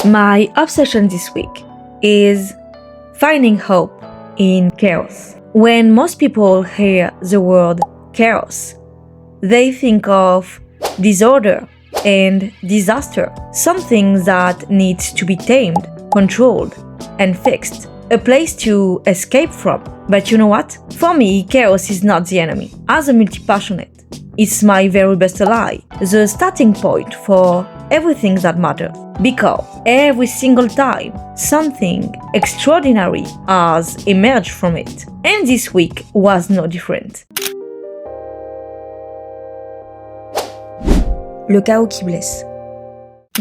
My obsession this week is finding hope in chaos. When most people hear the word chaos, they think of disorder and disaster, something that needs to be tamed, controlled, and fixed, a place to escape from. But you know what? For me, chaos is not the enemy. As a multipassionate, it's my very best ally, the starting point for everything that matters. Because every single time, something extraordinary has emerged from it. And this week was no different. Le chaos qui blesse.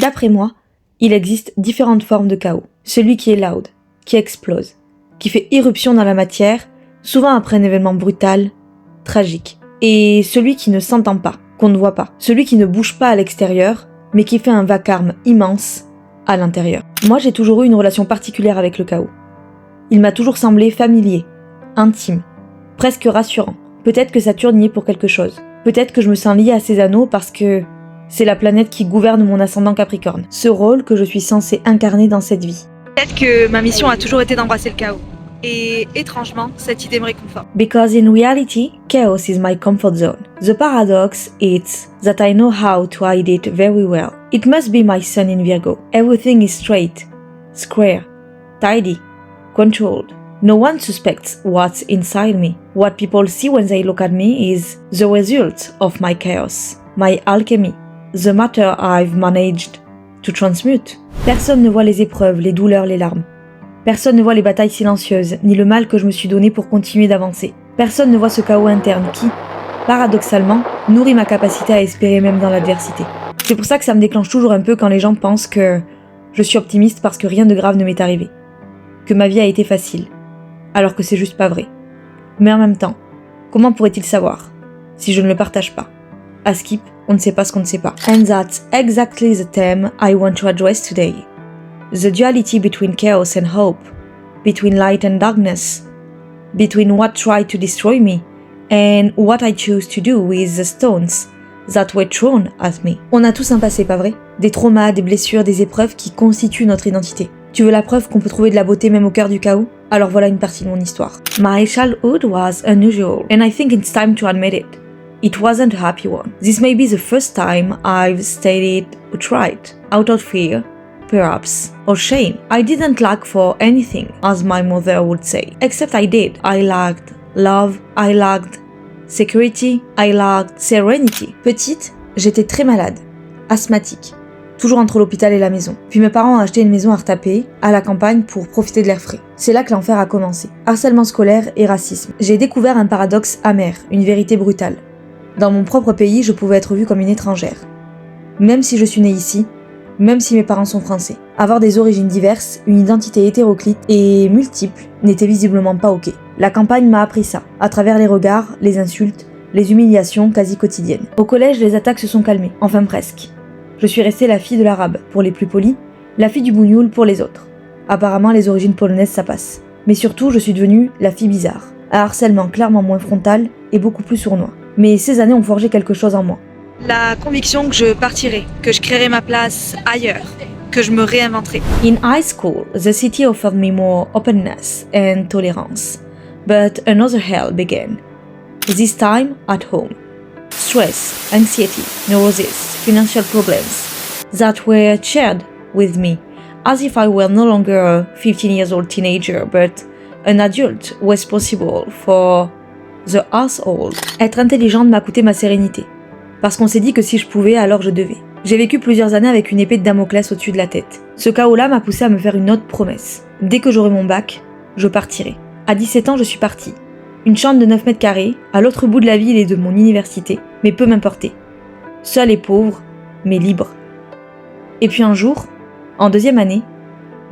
D'après moi, il existe différentes formes de chaos. Celui qui est loud, qui explose, qui fait irruption dans la matière, souvent après un événement brutal, tragique. Et celui qui ne s'entend pas, qu'on ne voit pas. Celui qui ne bouge pas à l'extérieur, mais qui fait un vacarme immense à l'intérieur. Moi, j'ai toujours eu une relation particulière avec le chaos. Il m'a toujours semblé familier, intime, presque rassurant. Peut-être que Saturne y est pour quelque chose. Peut-être que je me sens liée à ces anneaux parce que c'est la planète qui gouverne mon ascendant Capricorne. Ce rôle que je suis censée incarner dans cette vie. Peut-être que ma mission a toujours été d'embrasser le chaos. Et étrangement, cette idée me réconforte. Because in reality, chaos is my comfort zone. The paradox is that I know how to hide it very well. It must be my sun in Virgo. Everything is straight, square, tidy, controlled. No one suspects what's inside me. What people see when they look at me is the result of my chaos, my alchemy, the matter I've managed to transmute. Personne ne voit les épreuves, les douleurs, les larmes. Personne ne voit les batailles silencieuses, ni le mal que je me suis donné pour continuer d'avancer. Personne ne voit ce chaos interne qui, paradoxalement, nourrit ma capacité à espérer même dans l'adversité. C'est pour ça que ça me déclenche toujours un peu quand les gens pensent que je suis optimiste parce que rien de grave ne m'est arrivé. Que ma vie a été facile. Alors que c'est juste pas vrai. Mais en même temps, comment pourrait-il savoir si je ne le partage pas? À Skip, on ne sait pas ce qu'on ne sait pas. And that's exactly the theme I want to address today. The duality between chaos and hope, between light and darkness, between what tried to destroy me and what I choose to do with the stones that were thrown at me. On a tous un passé, pas vrai? Des traumas, des blessures, des épreuves qui constituent notre identité. Tu veux la preuve qu'on peut trouver de la beauté même au cœur du chaos? Alors voilà une partie de mon histoire. My childhood was unusual, and I think it's time to admit it. It wasn't a happy one. This may be the first time I've stated outright, out of fear, perhaps, or shame. I didn't lack for anything, as my mother would say. Except I did. I lacked love, I lacked security, I lacked serenity. Petite, j'étais très malade, asthmatique, toujours entre l'hôpital et la maison. Puis mes parents ont acheté une maison à retaper, à la campagne, pour profiter de l'air frais. C'est là que l'enfer a commencé. Harcèlement scolaire et racisme. J'ai découvert un paradoxe amer, une vérité brutale. Dans mon propre pays, je pouvais être vue comme une étrangère. Même si je suis née ici, même si mes parents sont français. Avoir des origines diverses, une identité hétéroclite et multiple n'était visiblement pas ok. La campagne m'a appris ça, à travers les regards, les insultes, les humiliations quasi quotidiennes. Au collège, les attaques se sont calmées, enfin presque. Je suis restée la fille de l'arabe, pour les plus polis, la fille du bougnoul pour les autres. Apparemment, les origines polonaises, ça passe. Mais surtout, je suis devenue la fille bizarre. Un harcèlement clairement moins frontal et beaucoup plus sournois. Mais ces années ont forgé quelque chose en moi. La conviction que je partirai, que je créerai ma place ailleurs, que je me réinventerai. In high school, the city offered me more openness and tolerance. But another hell began. This time at home. Stress, anxiety, neurosis, financial problems that were shared with me as if I were no longer a 15-year-old teenager but an adult responsible for the household. Être intelligente m'a coûté ma sérénité. Parce qu'on s'est dit que si je pouvais, alors je devais. J'ai vécu plusieurs années avec une épée de Damoclès au-dessus de la tête. Ce chaos-là m'a poussé à me faire une autre promesse. Dès que j'aurai mon bac, je partirai. À 17 ans, je suis partie. Une chambre de 9 mètres carrés, à l'autre bout de la ville et de mon université, mais peu m'importait. Seule et pauvre, mais libre. Et puis un jour, en deuxième année,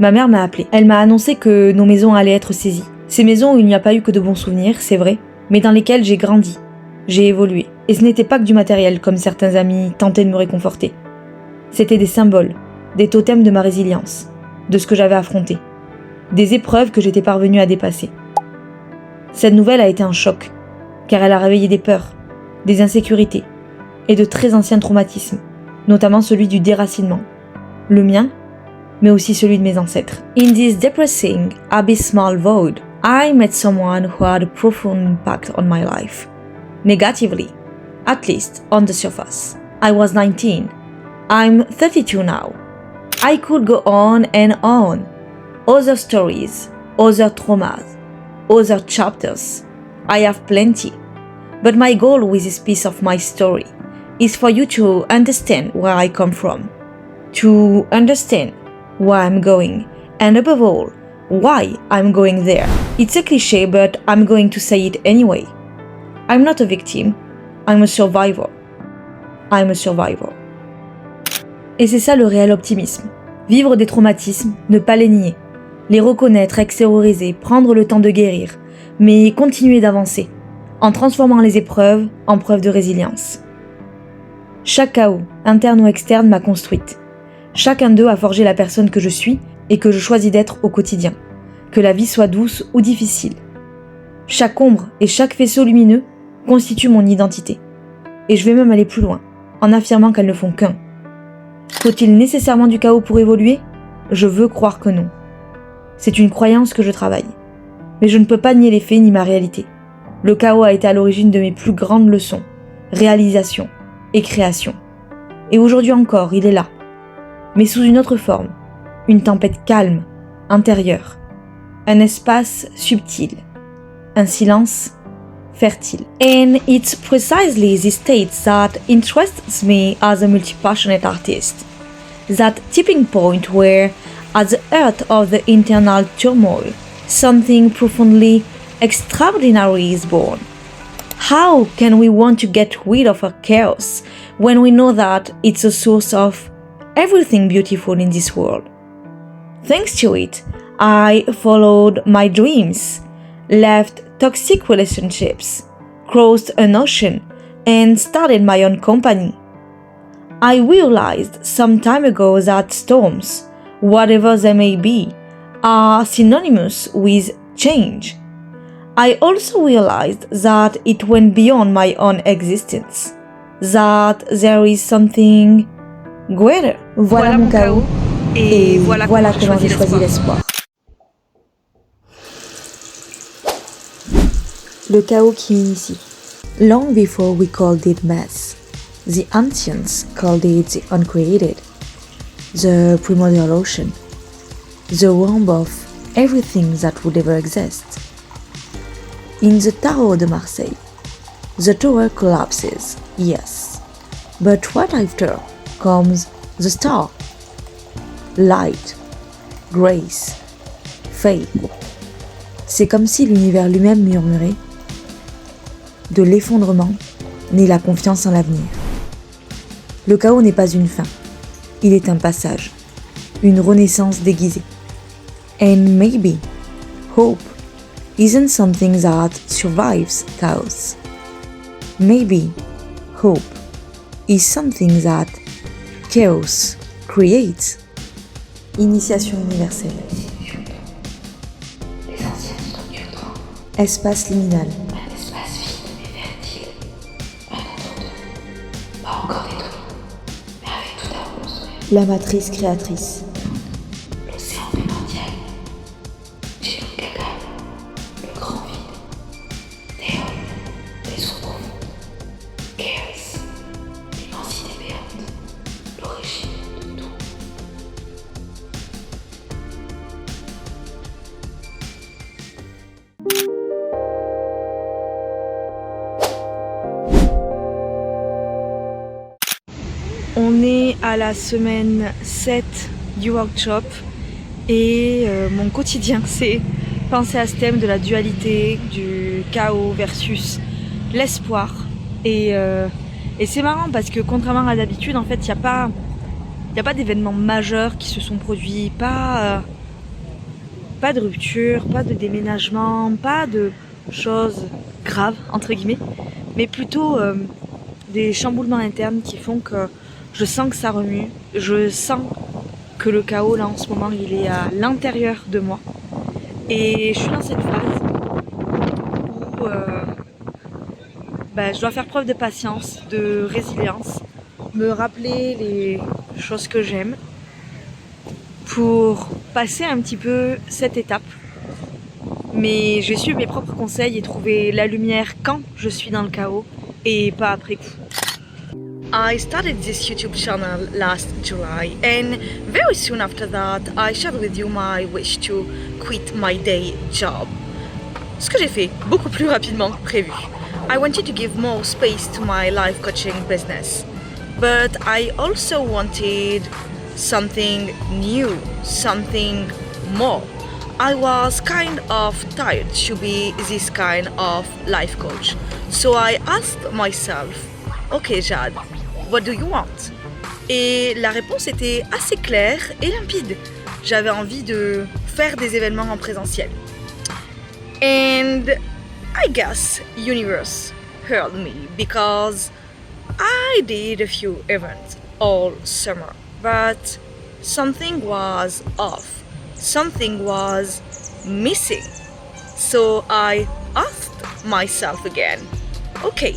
ma mère m'a appelée. Elle m'a annoncé que nos maisons allaient être saisies. Ces maisons où il n'y a pas eu que de bons souvenirs, c'est vrai, mais dans lesquelles j'ai grandi. J'ai évolué. Et ce n'était pas que du matériel, comme certains amis tentaient de me réconforter. C'était des symboles, des totems de ma résilience, de ce que j'avais affronté, des épreuves que j'étais parvenue à dépasser. Cette nouvelle a été un choc, car elle a réveillé des peurs, des insécurités et de très anciens traumatismes, notamment celui du déracinement. Le mien, mais aussi celui de mes ancêtres. In this depressing, abysmal void, I met someone who had a profound impact on my life. Negatively, at least on the surface. I was 19. I'm 32 now. I could go on and on. Other stories, other traumas, other chapters. I have plenty. But my goal with this piece of my story is for you to understand where I come from, to understand where I'm going, and above all, why I'm going there. It's a cliché, but I'm going to say it anyway. I'm not a victim, I'm a survivor. I'm a survivor. Et c'est ça le réel optimisme. Vivre des traumatismes, ne pas les nier, les reconnaître, extérioriser, prendre le temps de guérir, mais continuer d'avancer, en transformant les épreuves en preuves de résilience. Chaque chaos, interne ou externe, m'a construite. Chacun d'eux a forgé la personne que je suis et que je choisis d'être au quotidien, que la vie soit douce ou difficile. Chaque ombre et chaque faisceau lumineux constituent mon identité. Et je vais même aller plus loin, en affirmant qu'elles ne font qu'un. Faut-il nécessairement du chaos pour évoluer ? Je veux croire que non. C'est une croyance que je travaille. Mais je ne peux pas nier les faits ni ma réalité. Le chaos a été à l'origine de mes plus grandes leçons, réalisations et créations. Et aujourd'hui encore, il est là. Mais sous une autre forme. Une tempête calme, intérieure. Un espace subtil. Un silence fertile. And it's precisely this state that interests me as a multipassionate artist. That tipping point where, at the heart of the internal turmoil, something profoundly extraordinary is born. How can we want to get rid of our chaos when we know that it's a source of everything beautiful in this world? Thanks to it, I followed my dreams, left toxic relationships, crossed an ocean, and started my own company. I realized some time ago that storms, whatever they may be, are synonymous with change. I also realized that it went beyond my own existence, that there is something greater. Voilà mon chaos, et voilà comment j'ai choisi l'espoir. Le chaos qui m'initie. Long before we called it mess, the ancients called it the uncreated, the primordial ocean, the womb of everything that would ever exist. In the Tower de Marseille, the tower collapses, yes, but right after comes the star. Light, grace, faith. C'est comme si l'univers lui-même murmurait. De l'effondrement naît la confiance en l'avenir. Le chaos n'est pas une fin, il est un passage, une renaissance déguisée. And maybe hope isn't something that survives chaos. Maybe hope is something that chaos creates. Initiation universelle. Espace liminal. La matrice créatrice. L'océan primordial. Gaga. Le grand vide. Théol. Des eaux profondes. Chaos. L'immensité béante. L'origine de tout. On est à la semaine 7 du workshop et mon quotidien c'est penser à ce thème de la dualité, du chaos versus l'espoir. Et c'est marrant parce que contrairement à d'habitude, en fait, il n'y a pas d'événements majeurs qui se sont produits, pas de rupture, pas de déménagement, pas de choses graves, entre guillemets, mais plutôt des chamboulements internes qui font que je sens que ça remue, je sens que le chaos là en ce moment il est à l'intérieur de moi. Et je suis dans cette phase où je dois faire preuve de patience, de résilience, me rappeler les choses que j'aime pour passer un petit peu cette étape. Mais je vais suivre mes propres conseils et trouver la lumière quand je suis dans le chaos et pas après coup. I started this YouTube channel last July, and very soon after that, I shared with you my wish to quit my day job. Ce que j'ai fait beaucoup plus rapidement que prévu. I wanted to give more space to my life coaching business, but I also wanted something new, something more. I was kind of tired to be this kind of life coach. So I asked myself, okay Jade, what do you want? Et la réponse était assez claire et limpide. J'avais envie de faire des événements en présentiel. And I guess universe heard me because I did a few events all summer, but something was off. Something was missing. So I asked myself again, okay,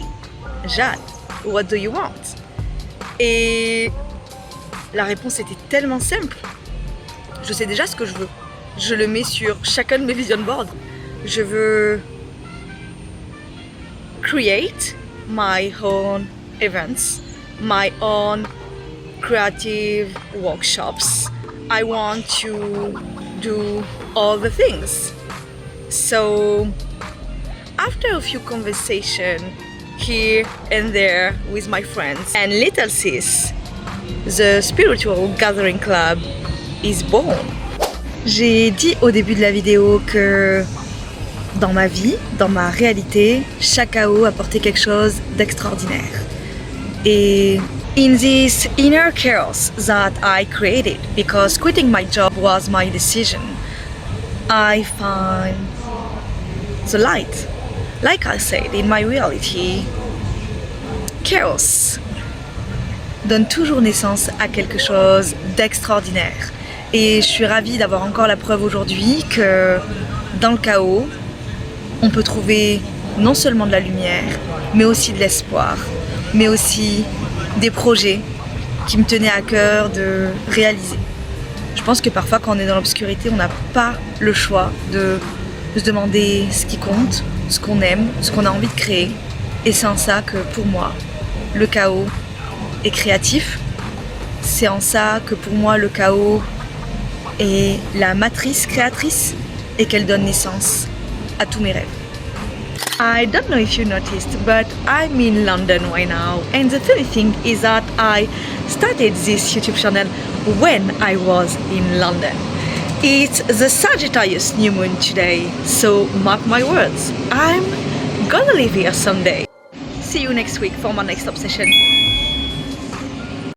Jade, what do you want? Et la réponse était tellement simple. Je sais déjà ce que je veux. Je le mets sur chacun de mes vision boards. Je veux create my own events, my own creative workshops. I want to do all the things. So after a few conversations here and there with my friends and little sis, the spiritual gathering club is born. J'ai dit au début de la vidéo que dans ma vie, dans ma réalité, chaque chaos apportait quelque chose d'extraordinaire. Et in this inner chaos that I created, because quitting my job was my decision, I find the light. Like I said, in my reality, chaos donne toujours naissance à quelque chose d'extraordinaire. Et je suis ravie d'avoir encore la preuve aujourd'hui que dans le chaos, on peut trouver non seulement de la lumière, mais aussi de l'espoir, mais aussi des projets qui me tenaient à cœur de réaliser. Je pense que parfois quand on est dans l'obscurité, on n'a pas le choix de se demander ce qui compte, ce qu'on aime, ce qu'on a envie de créer. Et c'est en ça que pour moi, le chaos est créatif. C'est en ça que pour moi, le chaos est la matrice créatrice et qu'elle donne naissance à tous mes rêves. I don't know if you noticed, but I'm in London right now. And the funny thing is that I started this YouTube channel when I was in London. It's the Sagittarius new moon today, so mark my words, I'm gonna live here someday. See you next week for my next obsession.